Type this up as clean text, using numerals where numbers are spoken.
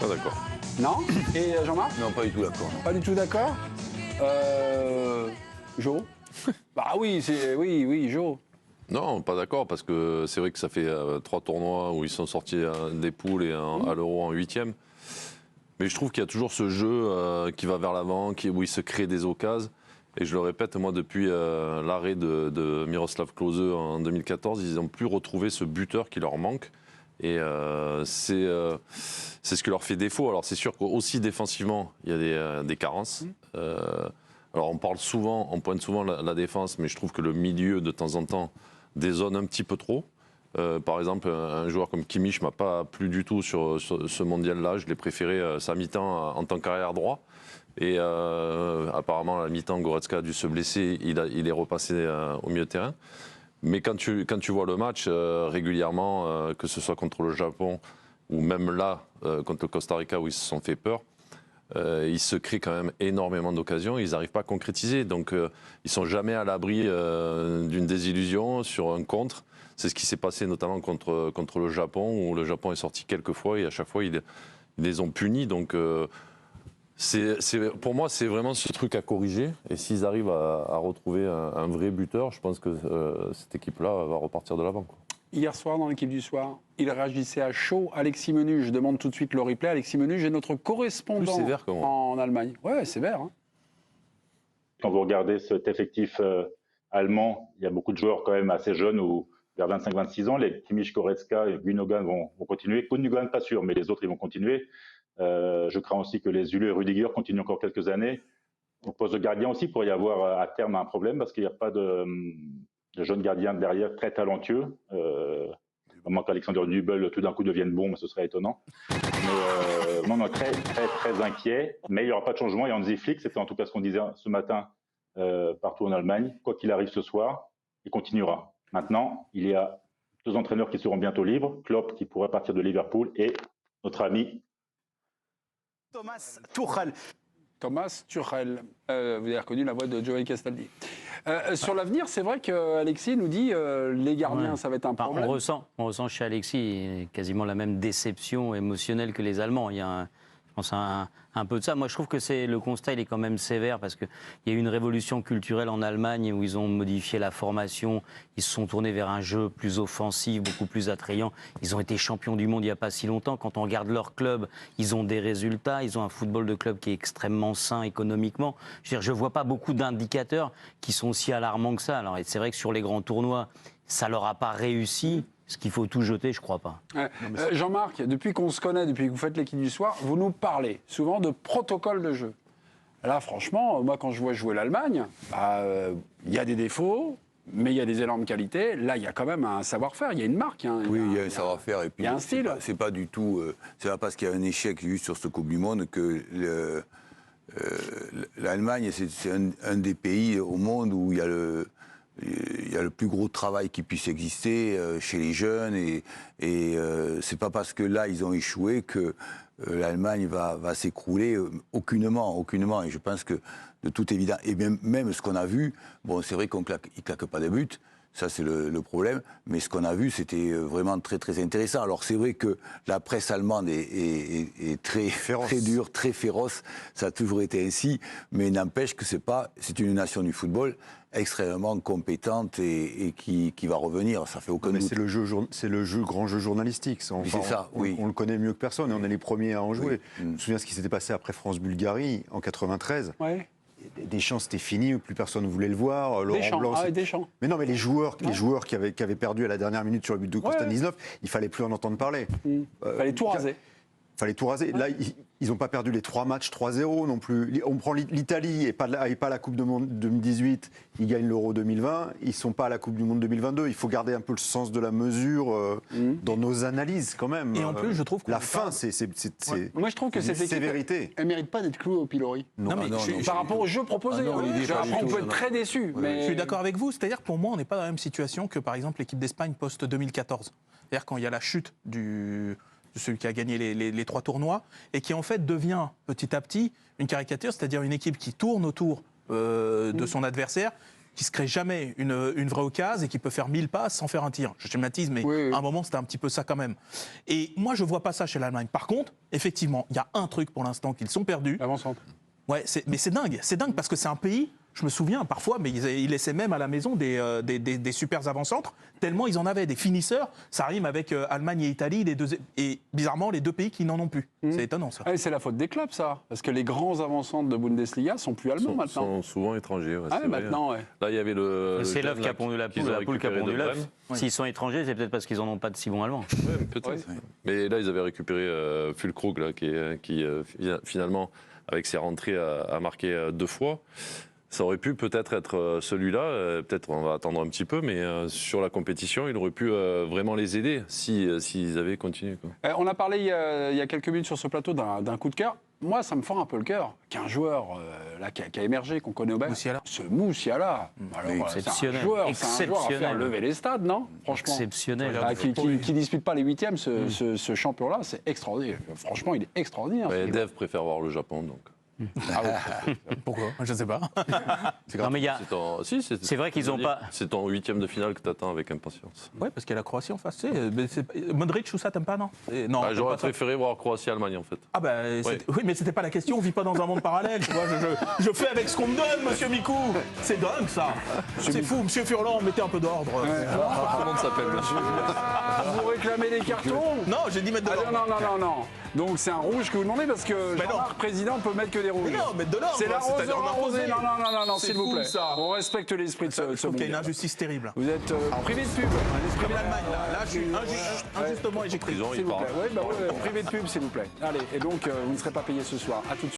Pas d'accord. Non? Et Jean-Marc? Non, pas du tout d'accord. Pas du tout d'accord? Jo? Bah oui, oui, Jo. Non, pas d'accord, parce que c'est vrai que ça fait 3 tournois où ils sont sortis des poules et à l'Euro en 8e. Mais je trouve qu'il y a toujours ce jeu qui va vers l'avant, où il se crée des occasions. Et je le répète, moi, depuis l'arrêt de Miroslav Klose en 2014, ils n'ont plus retrouvé ce buteur qui leur manque. Et c'est ce qui leur fait défaut. Alors c'est sûr qu'aussi défensivement, il y a des carences. Alors on pointe souvent la défense, mais je trouve que le milieu, de temps en temps, dézone un petit peu trop. Par exemple, un joueur comme Kimmich m'a pas plu du tout sur ce mondial-là. Je l'ai préféré sa mi-temps en tant qu'arrière droit. Et apparemment, à la mi-temps, Goretzka a dû se blesser. Il est repassé au milieu de terrain. Mais quand tu vois le match régulièrement, que ce soit contre le Japon ou même là, contre le Costa Rica, où ils se sont fait peur, ils se créent quand même énormément d'occasions. Ils n'arrivent pas à concrétiser. Donc, ils ne sont jamais à l'abri d'une désillusion sur un contre. C'est ce qui s'est passé notamment contre le Japon, où le Japon est sorti quelques fois et à chaque fois, ils les ont punis. Donc, pour moi, c'est vraiment ce truc à corriger. Et s'ils arrivent à retrouver un vrai buteur, je pense que cette équipe-là va repartir de l'avant, quoi. Hier soir, dans l'équipe du soir, il réagissait à chaud. Alexis Menu, je demande tout de suite le replay. Alexis Menu, j'ai notre correspondant Plus sévère, en Allemagne. Ouais, sévère. Hein. Quand vous regardez cet effectif allemand, il y a beaucoup de joueurs quand même assez jeunes, ou vers 25-26 ans. Les Kimmich, Goretzka et Gundogan vont continuer. Gundogan, pas sûr, mais les autres, ils vont continuer. Je crains aussi que les Zule et Rudiger continuent encore quelques années. Au poste de gardien aussi, il pourrait y avoir à terme un problème parce qu'il n'y a pas de jeunes gardiens derrière très talentueux. À moins qu'Alexander Nübel tout d'un coup devienne bon, mais ce serait étonnant. Mais non, très, très, très inquiet. Mais il n'y aura pas de changement. Et Hansi Flick, c'était en tout cas ce qu'on disait ce matin partout en Allemagne, quoi qu'il arrive ce soir, il continuera. Maintenant, il y a 2 entraîneurs qui seront bientôt libres. Klopp qui pourrait partir de Liverpool et notre ami Thomas Tuchel. Thomas Tuchel. Vous avez reconnu la voix de Giovanni Castaldi. Sur l'avenir, c'est vrai qu'Alexis nous dit les gardiens, ça va être un problème. On ressent chez Alexis quasiment la même déception émotionnelle que les Allemands. Il y a je pense un peu de ça. Moi, je trouve que le constat, il est quand même sévère parce qu'il y a eu une révolution culturelle en Allemagne où ils ont modifié la formation, ils se sont tournés vers un jeu plus offensif, beaucoup plus attrayant. Ils ont été champions du monde il n'y a pas si longtemps. Quand on regarde leur club, ils ont des résultats. Ils ont un football de club qui est extrêmement sain économiquement. Je ne vois pas beaucoup d'indicateurs qui sont aussi alarmants que ça. Alors, c'est vrai que sur les grands tournois, ça ne leur a pas réussi. Ce qu'il faut tout jeter, je ne crois pas. Jean-Marc, depuis qu'on se connaît, depuis que vous faites l'équipe du soir, vous nous parlez souvent de protocole de jeu. Là, franchement, moi, quand je vois jouer l'Allemagne, il y a des défauts, mais il y a des énormes qualités. Là, il y a quand même un savoir-faire, il y a une marque. Hein, oui, il y a un savoir-faire. Et puis, il y a un style. C'est pas du tout... c'est pas parce qu'il y a un échec juste sur cette Coupe du Monde que l'Allemagne, c'est un des pays au monde où il y a le plus gros travail qui puisse exister chez les jeunes et c'est pas parce que là ils ont échoué que l'Allemagne va s'écrouler aucunement. Et je pense que de toute évidence, et même ce qu'on a vu, bon c'est vrai qu'il claque pas des buts, ça c'est le problème, mais ce qu'on a vu c'était vraiment très très intéressant. Alors c'est vrai que la presse allemande est très dure, très féroce, ça a toujours été ainsi, mais n'empêche que c'est une nation du football extrêmement compétente et qui va revenir, ça fait aucun doute. C'est le grand jeu journalistique. C'est ça, oui. On le connaît mieux que personne et on est les premiers à en jouer. Je me souviens ce qui s'était passé après France-Bulgarie en 93. Ouais. Deschamps, c'était fini, plus personne ne voulait le voir. Laurent Blanc, Deschamps. Mais non, mais les joueurs qui avaient perdu à la dernière minute sur le but de Kostantinov, il fallait plus en entendre parler. Il fallait tout raser. Fallait tout raser. Là, ils n'ont pas perdu les 3 matchs 3-0 non plus. On prend l'Italie et pas la Coupe du Monde 2018. Ils gagnent l'Euro 2020. Ils ne sont pas à la Coupe du Monde 2022. Il faut garder un peu le sens de la mesure dans nos analyses quand même. Et en plus, je trouve que la fin, c'est moi, je trouve que cette équipe, elle mérite pas d'être clouée au pilori. Non, mais par rapport au jeu proposé. Après, on peut être très déçu. Mais... Je suis d'accord avec vous. C'est-à-dire que pour moi, on n'est pas dans la même situation que, par exemple, l'équipe d'Espagne post-2014. C'est-à-dire quand il y a la chute de celui qui a gagné les 3 tournois, et qui en fait devient petit à petit une caricature, c'est-à-dire une équipe qui tourne autour de son adversaire, qui se crée jamais une vraie occasion et qui peut faire 1000 passes sans faire un tir. Je schématise, mais Oui, oui. à un moment, c'était un petit peu ça quand même. Et moi, je vois pas ça chez l'Allemagne. Par contre, effectivement, il y a un truc pour l'instant qu'ils sont perdus. L'avant-centre. Ouais, mais c'est dingue parce que c'est un pays, je me souviens parfois, mais ils laissaient même à la maison des super avant-centres, tellement ils en avaient, des finisseurs. Ça rime avec Allemagne et Italie, et bizarrement, les deux pays qui n'en ont plus. C'est étonnant ça. Ah, c'est la faute des clubs, ça. Parce que les grands avant-centres de Bundesliga sont plus allemands maintenant. sont souvent étrangers. Ouais, Ah, c'est vrai. maintenant, ouais. Là, il y avait le. C'est jeune, l'œuf qui a là, pondu la qu'ils poule, ont la poule qui a récupéré pondu de l'œuf. Brême. S'ils sont étrangers, c'est peut-être parce qu'ils n'en ont pas de si bons allemands. Ouais, peut-être. Mais là, ils avaient récupéré Füllkrug, là, qui finalement, avec ses rentrées, a marqué 2 fois. Ça aurait pu peut-être être celui-là, peut-être on va attendre un petit peu, mais sur la compétition, il aurait pu vraiment les aider s'ils avaient continué. Quoi. On a parlé il y a quelques minutes sur ce plateau d'un coup de cœur. Moi, ça me fend un peu le cœur qu'un joueur là, qui a émergé, qu'on connaît au Bayern, Moussiala. ce Moussiala, alors, c'est un Exceptionnel. joueur à faire Exceptionnel. lever les stades, non? Franchement. Exceptionnel. Ah, qui dispute pas les huitièmes, ce champion-là, c'est extraordinaire. Franchement, il est extraordinaire. Ouais, ce Dave préfère voir le Japon, donc. Ah ouais. Pourquoi? Je ne sais pas. Non, mais il y a... C'est vrai qu'ils ont pas- C'est ton 8e de finale que tu attends avec impatience. Ouais, parce qu'il y a la Croatie en face. Tu sais, mais Modric, tout ça, t'aimes pas, non? Non. Ah, t'aimes j'aurais pas ça. préféré voir Croatie-Allemagne, en fait. Ah bah, oui, mais c'était pas la question, on vit pas dans un monde parallèle, tu vois, je fais avec ce qu'on me donne, monsieur Mikou. C'est dingue, ça. C'est fou, monsieur Furlan, mettez un peu d'ordre. Tout le monde s'appelle monsieur. Vous réclamez les cartons? Non, j'ai dit mettre de Ah, l'ordre. non. Donc c'est un rouge que vous demandez parce que Mais Jean-Marc Président peut mettre que des rouges. Mais non, mettre de l'ordre. C'est l'arroseur c'est-à-dire arrosé. imposer. Non, C'est s'il vous fou, plaît. ça. On respecte l'esprit de ce Je trouve qu'il y a une mondial. injustice terrible. Vous êtes privé de pub. Comme l'Allemagne, là, je suis injustement éjecté. Prison, S'il il vous part. plaît. Ouais, privé de pub, s'il vous plaît. Allez, et donc vous ne serez pas payé ce soir. À tout de suite.